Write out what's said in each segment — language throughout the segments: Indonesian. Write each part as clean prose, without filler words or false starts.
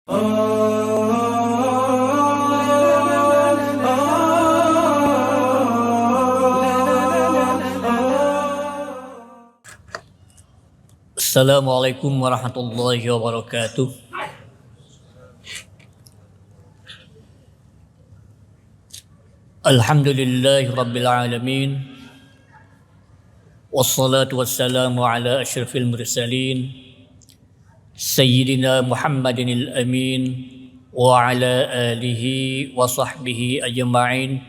Assalamualaikum warahmatullahi wabarakatuh. Alhamdulillahi rabbil alamin. Wassalatu wassalamu ala asyrafil mursalin Sayyidina Muhammadin al-amin wa ala alihi wa sahbihi ajma'in.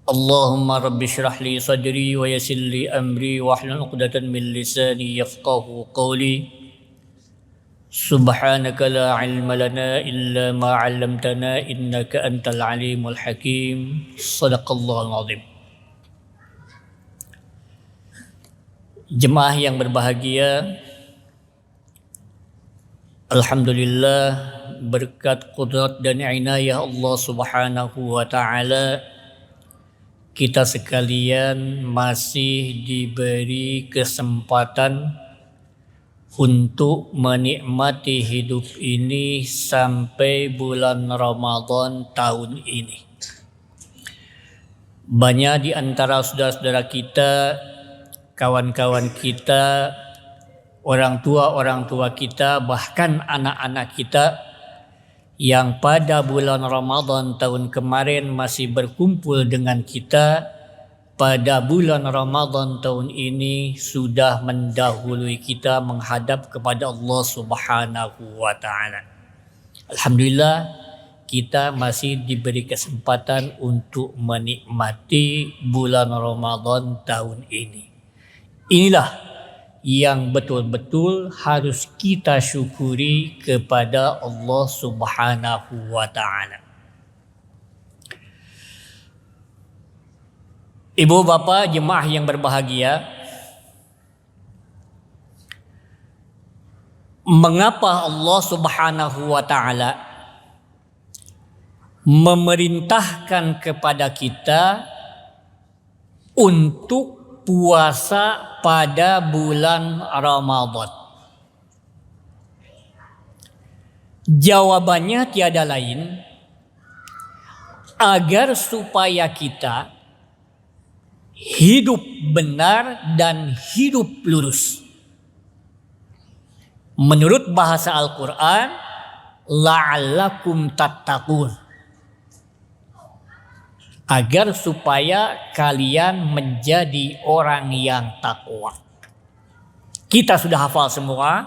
Allahumma rabbi syrah li sadri wa yassir li amri wahlul 'uqdatam min lisani yafqahu qawli. Subhanaka la ilma lana illa ma 'allamtana innaka antal alimul hakim. Shadaqallahul azim. Jemaah yang berbahagia, alhamdulillah berkat qudrat dan inayah Allah Subhanahu wa taala, kita sekalian masih diberi kesempatan untuk menikmati hidup ini sampai bulan Ramadan tahun ini. Banyak di antara saudara-saudara kita, kawan-kawan kita, orang tua kita, bahkan anak-anak kita yang pada bulan Ramadan tahun kemarin masih berkumpul dengan kita, pada bulan Ramadan tahun ini sudah mendahului kita menghadap kepada Allah Subhanahu wa taala. Alhamdulillah, kita masih diberi kesempatan untuk menikmati bulan Ramadan tahun ini. Inilah yang betul-betul harus kita syukuri kepada Allah Subhanahu wa taala. Ibu bapak jemaah yang berbahagia, mengapa Allah Subhanahu wa taala memerintahkan kepada kita untuk puasa pada bulan Ramadan? Jawabannya tiada lain, agar supaya kita hidup benar dan hidup lurus. Menurut bahasa Al-Quran, la'allakum tattaqun, agar supaya kalian menjadi orang yang takwa. Kita sudah hafal semua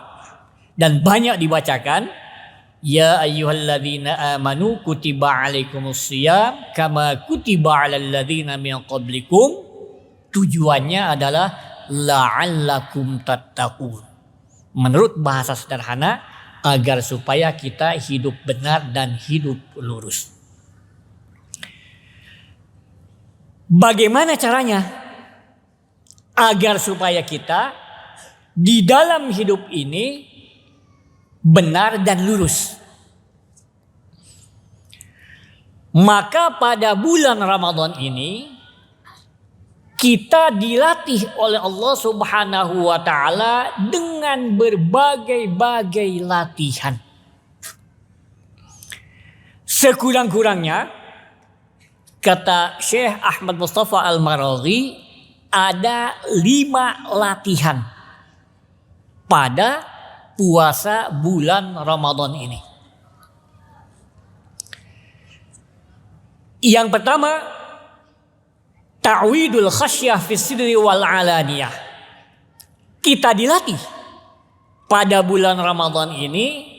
dan banyak dibacakan. Ya ayyuhalladzina amanu kutiba alaikumusiyam kama kutiba alal ladzina min qablikum. Tujuannya adalah la'allakum tattaqun. Menurut bahasa sederhana, agar supaya kita hidup benar dan hidup lurus. Bagaimana caranya agar supaya kita di dalam hidup ini benar dan lurus? Maka pada bulan Ramadan ini kita dilatih oleh Allah Subhanahu wa taala dengan berbagai-bagai latihan. Sekurang-kurangnya, kata Syekh Ahmad Mustafa Al-Maraghi, ada 5 latihan pada puasa bulan Ramadan ini. Yang pertama, ta'widul khasyah fi sidri wal alaniyah. Kita dilatih pada bulan Ramadan ini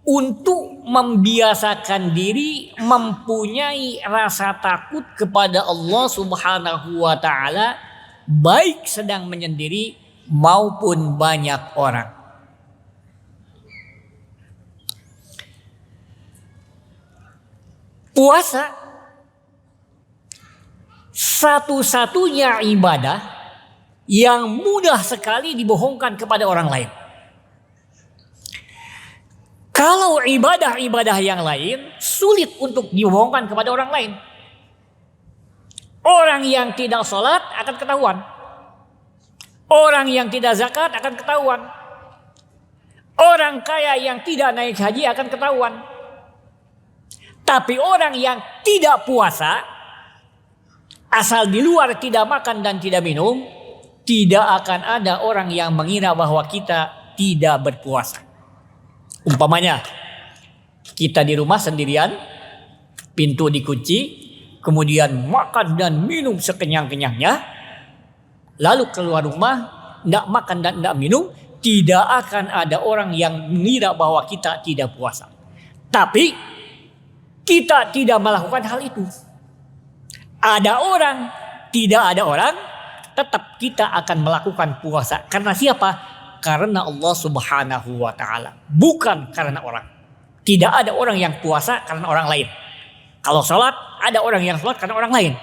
untuk membiasakan diri mempunyai rasa takut kepada Allah Subhanahu wa taala, baik sedang menyendiri maupun banyak orang. Puasa satu-satunya ibadah yang mudah sekali dibohongkan kepada orang lain. Kalau ibadah-ibadah yang lain sulit untuk dibohongkan kepada orang lain. Orang yang tidak sholat akan ketahuan. Orang yang tidak zakat akan ketahuan. Orang kaya yang tidak naik haji akan ketahuan. Tapi orang yang tidak puasa, asal di luar tidak makan dan tidak minum, tidak akan ada orang yang mengira bahwa kita tidak berpuasa. Umpamanya, kita di rumah sendirian, pintu dikunci, kemudian makan dan minum sekenyang-kenyangnya, lalu keluar rumah, tidak makan dan tidak minum, tidak akan ada orang yang mengira bahwa kita tidak puasa. Tapi kita tidak melakukan hal itu. Ada orang, tidak ada orang, tetap kita akan melakukan puasa. Karena siapa? Karena Allah Subhanahu wa ta'ala. Bukan karena orang. Tidak ada orang yang puasa karena orang lain. Kalau sholat, ada orang yang sholat karena orang lain.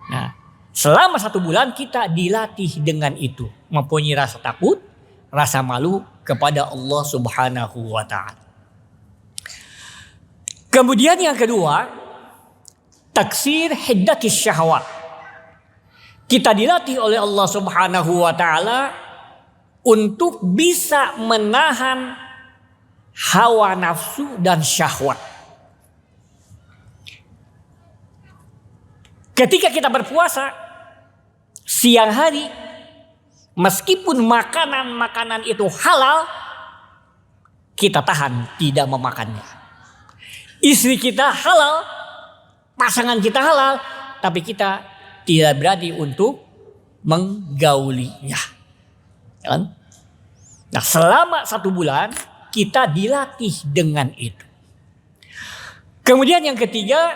Nah, selama 1 bulan kita dilatih dengan itu. Mempunyai rasa takut, rasa malu kepada Allah Subhanahu wa ta'ala. Kemudian yang kedua, taksir hiddatis syahwat. Kita dilatih oleh Allah Subhanahu wa ta'ala untuk bisa menahan hawa nafsu dan syahwat. Ketika kita berpuasa siang hari, meskipun makanan-makanan itu halal, kita tahan tidak memakannya. Istri kita halal, pasangan kita halal, tapi kita tidak berani untuk menggaulinya. Nah, selama 1 bulan kita dilatih dengan itu. Kemudian yang ketiga,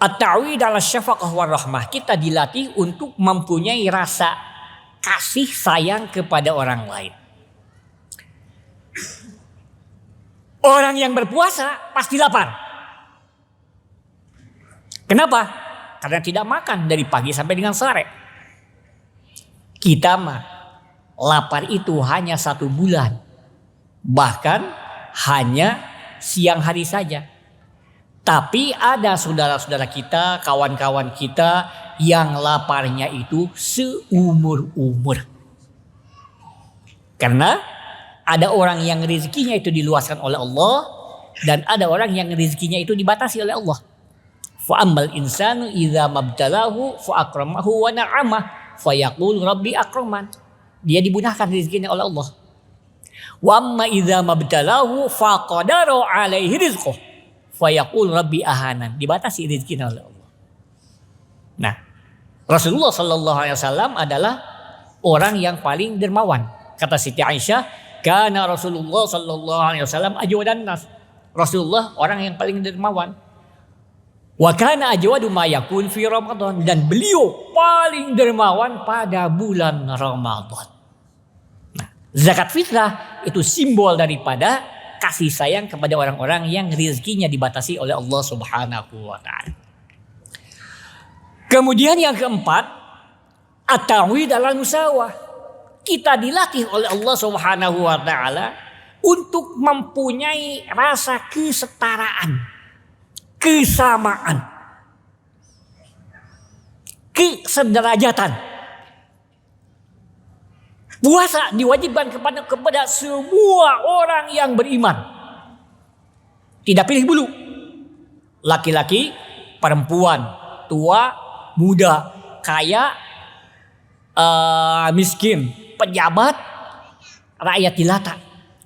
at-ta'wid 'ala syafaqah war rahmah. Kita dilatih untuk mempunyai rasa kasih sayang kepada orang lain. Orang yang berpuasa pasti lapar. Kenapa? Karena tidak makan dari pagi sampai dengan sore. Kita mah lapar itu hanya 1 bulan. Bahkan hanya siang hari saja. Tapi ada saudara-saudara kita, kawan-kawan kita yang laparnya itu seumur-umur. Karena ada orang yang rezekinya itu diluaskan oleh Allah, dan ada orang yang rezekinya itu dibatasi oleh Allah. Fa ammal insanu idza mabtalahu fa akramahu wa na'amah fa yaqulu rabbi akraman. Dia dimudahkan rezekinya oleh Allah. Wa amma idza mabtalahu fa qadara alaihi rizquh fa yaqulu rabbi ahanan. Dibatasi rezekinya oleh Allah. Nah, Rasulullah sallallahu alaihi wasallam adalah orang yang paling dermawan. Kata Siti Aisyah, karena Rasulullah sallallahu alaihi wasallam ajwadan nas. Rasulullah orang yang paling dermawan. Wa kana ajwadu ma yakun fi Ramadan, dan beliau paling dermawan pada bulan Ramadan. Nah, zakat fitrah itu simbol daripada kasih sayang kepada orang-orang yang rezekinya dibatasi oleh Allah Subhanahu wa taala. Kemudian yang keempat, at-ta'wid 'ala musawah. Kita dilatih oleh Allah Subhanahu wa taala untuk mempunyai rasa kesetaraan, kesamaan, kesederajatan. Puasa diwajibkan kepada semua orang yang beriman. Tidak pilih bulu. Laki-laki, perempuan, tua, muda, kaya, miskin, pejabat, rakyat jelata.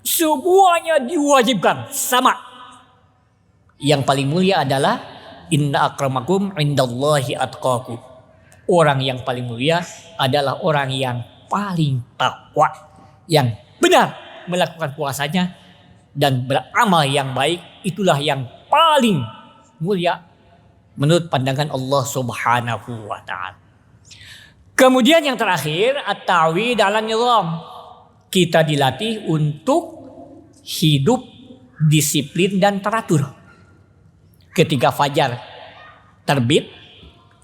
Semuanya diwajibkan sama. Yang paling mulia adalah inna akramakum indallahi atqakum. Orang yang paling mulia adalah orang yang paling takwa, yang benar melakukan puasanya dan beramal yang baik. Itulah yang paling mulia menurut pandangan Allah Subhanahu wa ta'ala. Kemudian yang terakhir, at-ta'wid 'ala nizam. Kita dilatih untuk hidup disiplin dan teratur. Ketika fajar terbit,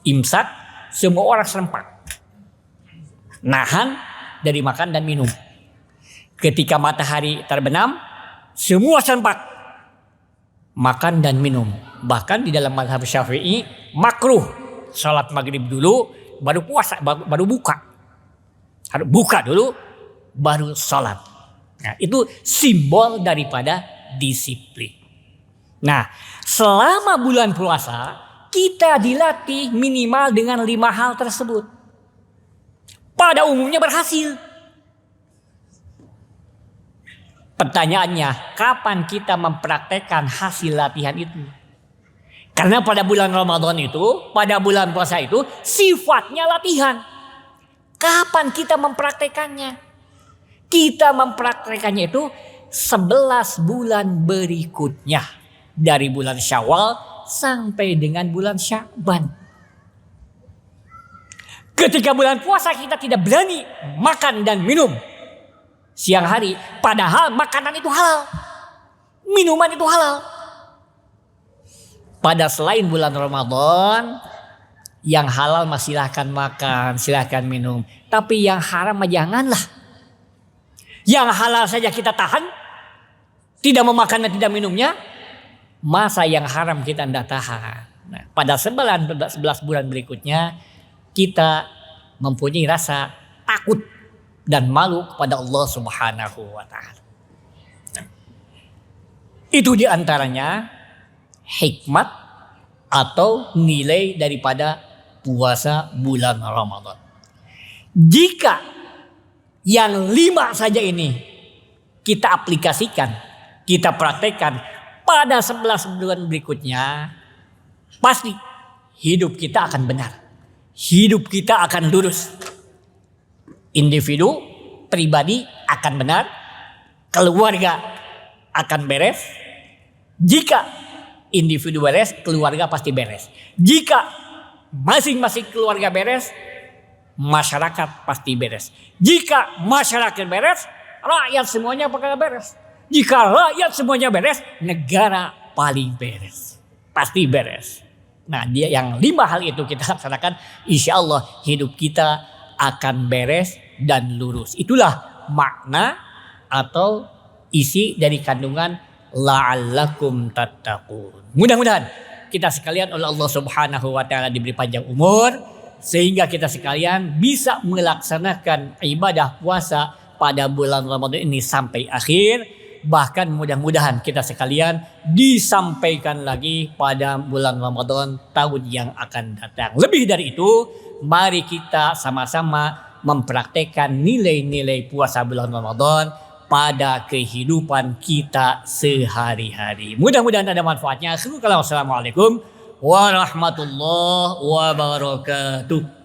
imsak, semua orang serempak. Nahan dari makan dan minum. Ketika matahari terbenam, semua serempak. Makan dan minum. Bahkan di dalam mazhab Syafi'i, makruh salat maghrib dulu, baru puasa, baru buka. Harus buka dulu, baru sholat. Nah, itu simbol daripada disiplin. Nah, selama bulan puasa kita dilatih minimal dengan 5 hal tersebut. Pada umumnya berhasil. Pertanyaannya, kapan kita mempraktekkan hasil latihan itu? Karena pada bulan Ramadan itu, pada bulan puasa itu sifatnya latihan. Kapan kita mempraktekannya? Kita mempraktekannya itu 11 bulan berikutnya. Dari bulan Syawal sampai dengan bulan Sya'ban. Ketika bulan puasa kita tidak berani makan dan minum siang hari, padahal makanan itu halal, minuman itu halal. Pada selain bulan Ramadan, yang halal masih silahkan makan, silahkan minum. Tapi yang haram janganlah. Yang halal saja kita tahan, tidak memakan dan tidak minumnya, masa yang haram kita tidak tahan. Nah, pada 11 bulan berikutnya kita mempunyai rasa takut dan malu kepada Allah Subhanahu wa taala. Itu diantaranya hikmat atau nilai daripada puasa bulan Ramadan. Jika yang 5 saja ini kita aplikasikan, kita praktekkan pada 11 bulan berikutnya, pasti hidup kita akan benar. Hidup kita akan lurus. Individu, pribadi akan benar, keluarga akan beres. Jika individu beres, keluarga pasti beres. Jika masing-masing keluarga beres, masyarakat pasti beres. Jika masyarakat beres, rakyat semuanya bakal beres. Jika rakyat semuanya beres, negara paling beres. Pasti beres. Nah, dia yang 5 hal itu kita laksanakan, insya Allah hidup kita akan beres dan lurus. Itulah makna atau isi dari kandungan la'allakum tattaqun. Mudah-mudahan kita sekalian oleh Allah Subhanahu wa taala diberi panjang umur sehingga kita sekalian bisa melaksanakan ibadah puasa pada bulan Ramadan ini sampai akhir. Bahkan mudah-mudahan kita sekalian disampaikan lagi pada bulan Ramadan tahun yang akan datang. Lebih dari itu, mari kita sama-sama mempraktekkan nilai-nilai puasa bulan Ramadan pada kehidupan kita sehari-hari. Mudah-mudahan ada manfaatnya. Assalamualaikum warahmatullahi wabarakatuh.